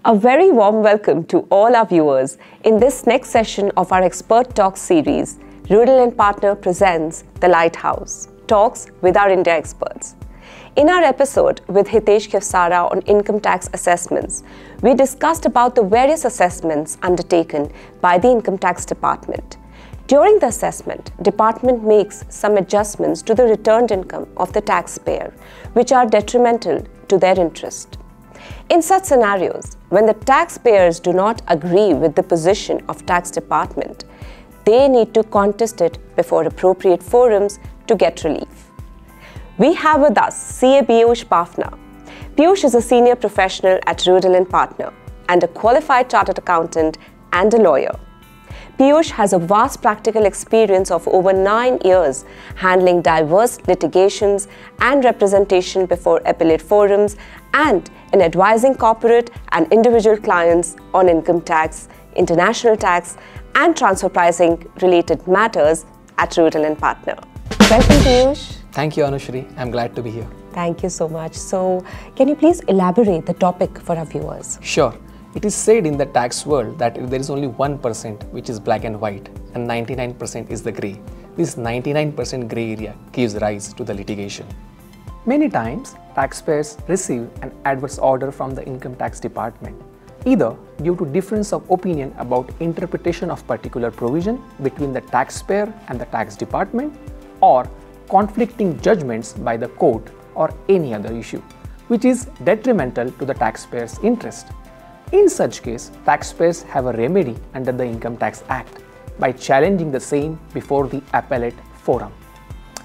A very warm welcome to all our viewers in this next session of our Expert Talks series. Rödl Partner presents The Lighthouse, Talks with our India experts. In our episode with Hitesh Khivsara on income tax assessments, we discussed about the various assessments undertaken by the Income Tax Department. During the assessment, Department makes some adjustments to the returned income of the taxpayer, which are detrimental to their interest. In such scenarios, when the taxpayers do not agree with the position of Tax Department, they need to contest it before appropriate forums to get relief. We have with us CA Piyush Bafna. Piyush is a senior professional at Rödl Partner and a qualified chartered accountant and a lawyer. Piyush has a vast practical experience of over 9 years handling diverse litigations and representation before appellate forums and in advising corporate and individual clients on income tax, international tax and transfer pricing related matters at Rödl Partner. Welcome, Piyush. Thank you, Anushrii. I'm glad to be here. Thank you so much. So, can you please elaborate the topic for our viewers? Sure. It is said in the tax world that there is only 1% which is black and white and 99% is the grey. This 99% grey area gives rise to the litigation. Many times, taxpayers receive an adverse order from the Income Tax Department, either due to difference of opinion about interpretation of particular provision between the taxpayer and the tax department, or conflicting judgments by the court or any other issue, which is detrimental to the taxpayer's interest. In such case, taxpayers have a remedy under the Income Tax Act by challenging the same before the appellate forum.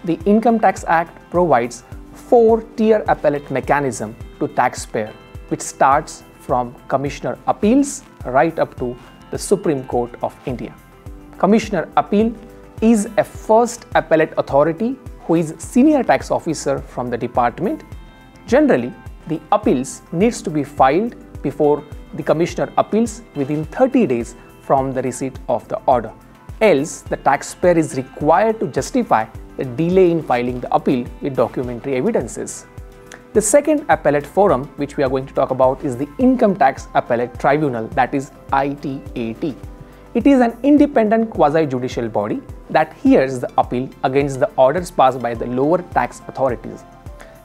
The Income Tax Act provides 4-tier appellate mechanism to taxpayer, which starts from Commissioner Appeals right up to the Supreme Court of India. Commissioner Appeal is a first appellate authority who is senior tax officer from the department. Generally, the appeals needs to be filed before the Commissioner appeals within 30 days from the receipt of the order. Else, the taxpayer is required to justify the delay in filing the appeal with documentary evidences. The second appellate forum which we are going to talk about is the Income Tax Appellate Tribunal, that is ITAT. It is an independent quasi-judicial body that hears the appeal against the orders passed by the lower tax authorities.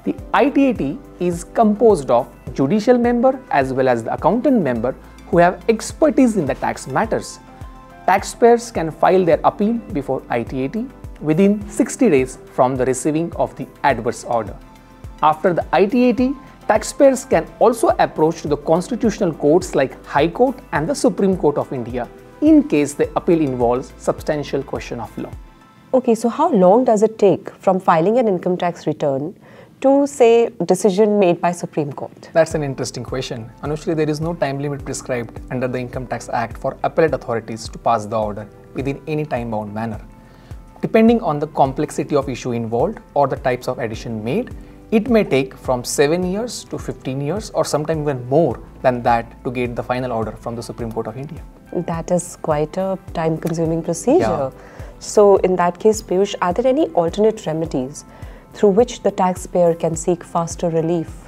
The ITAT is composed of judicial member as well as the accountant member who have expertise in the tax matters. Taxpayers can file their appeal before ITAT within 60 days from the receiving of the adverse order. After the ITAT, taxpayers can also approach to the constitutional courts like High Court and the Supreme Court of India in case the appeal involves substantial question of law. Okay, so how long does it take from filing an income tax return to, say, decision made by Supreme Court? That's an interesting question. Anushrii, there is no time limit prescribed under the Income Tax Act for appellate authorities to pass the order within any time-bound manner. Depending on the complexity of issue involved or the types of addition made, it may take from 7 years to 15 years or sometimes even more than that to get the final order from the Supreme Court of India. That is quite a time-consuming procedure. Yeah. So in that case, Piyush, are there any alternate remedies through which the taxpayer can seek faster relief?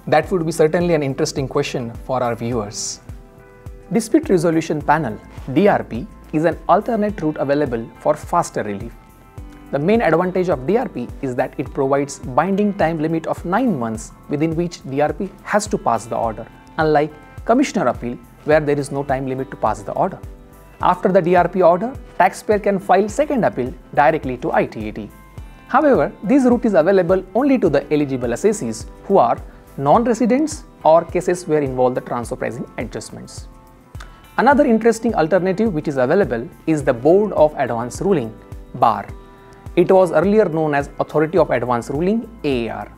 That would be certainly an interesting question for our viewers. Dispute Resolution Panel, DRP, is an alternate route available for faster relief. The main advantage of DRP is that it provides binding time limit of 9 months within which DRP has to pass the order, unlike Commissioner Appeal where there is no time limit to pass the order. After the DRP order, taxpayer can file second appeal directly to ITAT. However, this route is available only to the eligible assessees who are non-residents or cases where involve the transfer pricing adjustments. Another interesting alternative which is available is the Board of Advance Ruling, BAR. It was earlier known as Authority of Advance Ruling, AAR.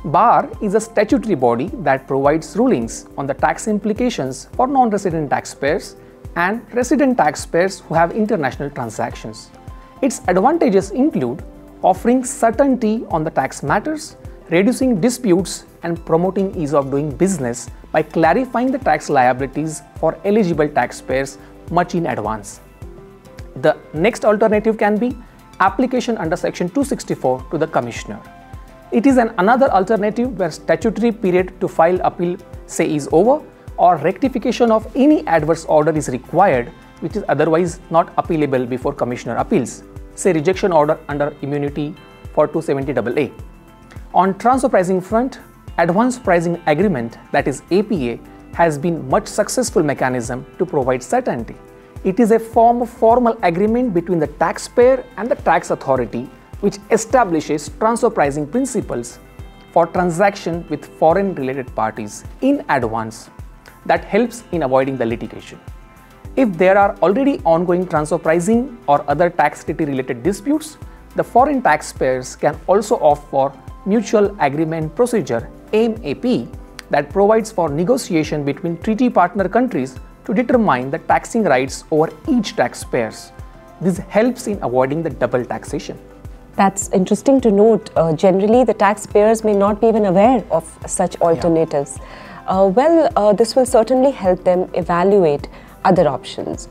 BAR is a statutory body that provides rulings on the tax implications for non-resident taxpayers and resident taxpayers who have international transactions. Its advantages include offering certainty on the tax matters, reducing disputes, and promoting ease of doing business by clarifying the tax liabilities for eligible taxpayers much in advance. The next alternative can be application under Section 264 to the Commissioner. It is another alternative where statutory period to file appeal say is over, or rectification of any adverse order is required which is otherwise not appealable before Commissioner appeals, say rejection order under immunity for 270AA. On transfer pricing front, advance pricing agreement, that is APA, has been much successful mechanism to provide certainty. It is a form of formal agreement between the taxpayer and the tax authority which establishes transfer pricing principles for transaction with foreign related parties in advance that helps in avoiding the litigation. If there are already ongoing transfer pricing or other tax treaty related disputes, the foreign taxpayers can also opt for Mutual Agreement Procedure MAP that provides for negotiation between treaty partner countries to determine the taxing rights over each taxpayers. This helps in avoiding the double taxation. That's interesting to note. Generally, the taxpayers may not be even aware of such alternatives. This will certainly help them evaluate other options.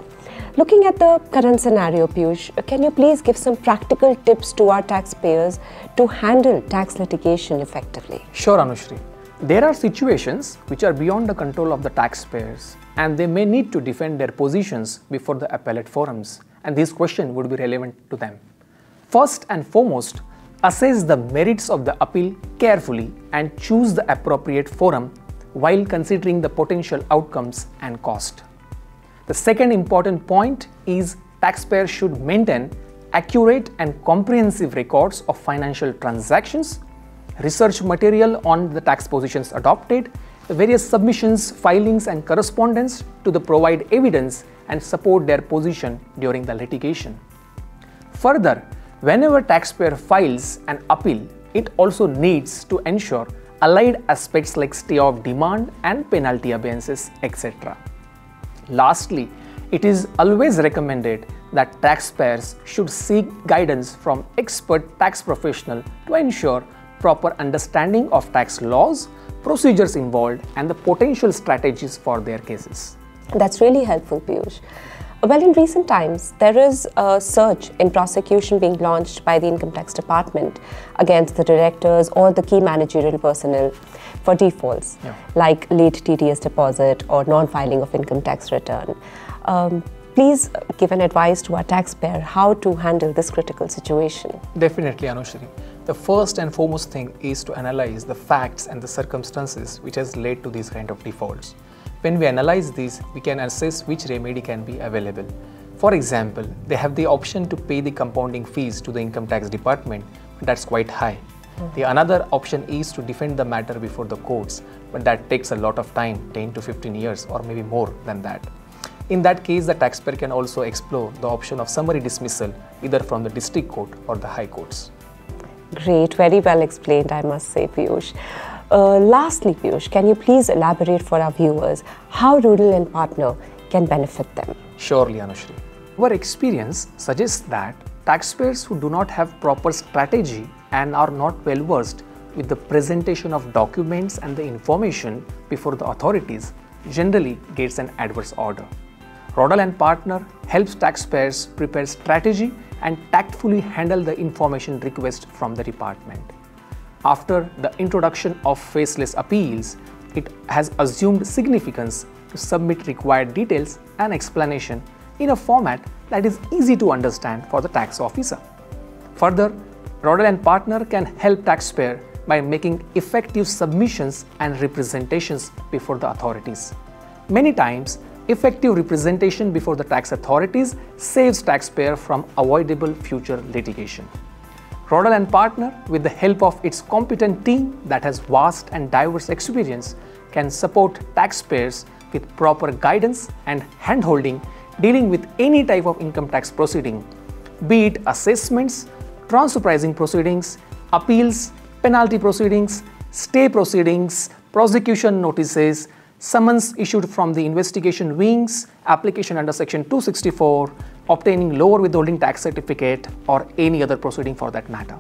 Looking at the current scenario, Piyush, can you please give some practical tips to our taxpayers to handle tax litigation effectively? Sure, Anushrii. There are situations which are beyond the control of the taxpayers and they may need to defend their positions before the appellate forums, and this question would be relevant to them. First and foremost, assess the merits of the appeal carefully and choose the appropriate forum while considering the potential outcomes and cost. The second important point is taxpayers should maintain accurate and comprehensive records of financial transactions, research material on the tax positions adopted, the various submissions, filings and correspondence to provide evidence and support their position during the litigation. Further, whenever taxpayer files an appeal, it also needs to ensure allied aspects like stay of demand and penalty abayances, etc. Lastly, it is always recommended that taxpayers should seek guidance from expert tax professionals to ensure proper understanding of tax laws, procedures involved, and the potential strategies for their cases. That's really helpful, Piyush. Well, in recent times, there is a surge in prosecution being launched by the Income Tax Department against the directors or the key managerial personnel for defaults, like late TDS deposit or non-filing of income tax return. Please give an advice to our taxpayer how to handle this critical situation. Definitely, Anushrii. The first and foremost thing is to analyze the facts and the circumstances which has led to these kind of defaults. When we analyze these, we can assess which remedy can be available. For example, they have the option to pay the compounding fees to the Income Tax Department, but that's quite high. The another option is to defend the matter before the courts, but that takes a lot of time, 10 to 15 years or maybe more than that. In that case, the taxpayer can also explore the option of summary dismissal either from the district court or the high courts. Great, very well explained, I must say, Piyush. Lastly, Piyush, can you please elaborate for our viewers how Rödl and Partner can benefit them? Surely, Anushrii. Our experience suggests that taxpayers who do not have proper strategy and are not well versed with the presentation of documents and the information before the authorities generally gets an adverse order. Rödl and Partner helps taxpayers prepare strategy and tactfully handle the information request from the department. After the introduction of faceless appeals, it has assumed significance to submit required details and explanation in a format that is easy to understand for the tax officer. Further, Rödl and Partner can help taxpayer by making effective submissions and representations before the authorities. Many times, effective representation before the tax authorities saves taxpayer from avoidable future litigation. Rödl and Partner, with the help of its competent team that has vast and diverse experience, can support taxpayers with proper guidance and handholding dealing with any type of income tax proceeding, be it assessments, transfer pricing proceedings, appeals, penalty proceedings, stay proceedings, prosecution notices, summons issued from the investigation wings, application under Section 264, obtaining lower withholding tax certificate, or any other proceeding for that matter.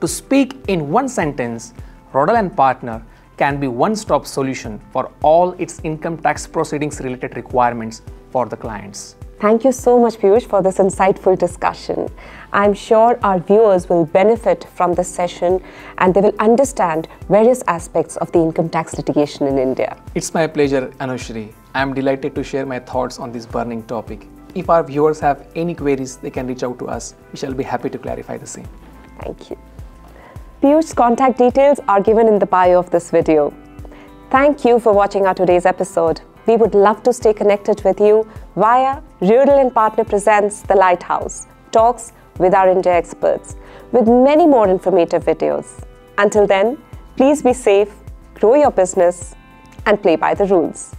To speak in one sentence, Rödl and Partner can be one-stop solution for all its income tax proceedings related requirements for the clients. Thank you so much, Piyush, for this insightful discussion. I'm sure our viewers will benefit from this session and they will understand various aspects of the income tax litigation in India. It's my pleasure, Anushrii. I'm delighted to share my thoughts on this burning topic. If our viewers have any queries, they can reach out to us. We shall be happy to clarify the same. Thank you. Piyush's contact details are given in the bio of this video. Thank you for watching our today's episode. We would love to stay connected with you via Rödl Partner presents The Lighthouse, talks with our India experts, with many more informative videos. Until then, please be safe, grow your business, and play by the rules.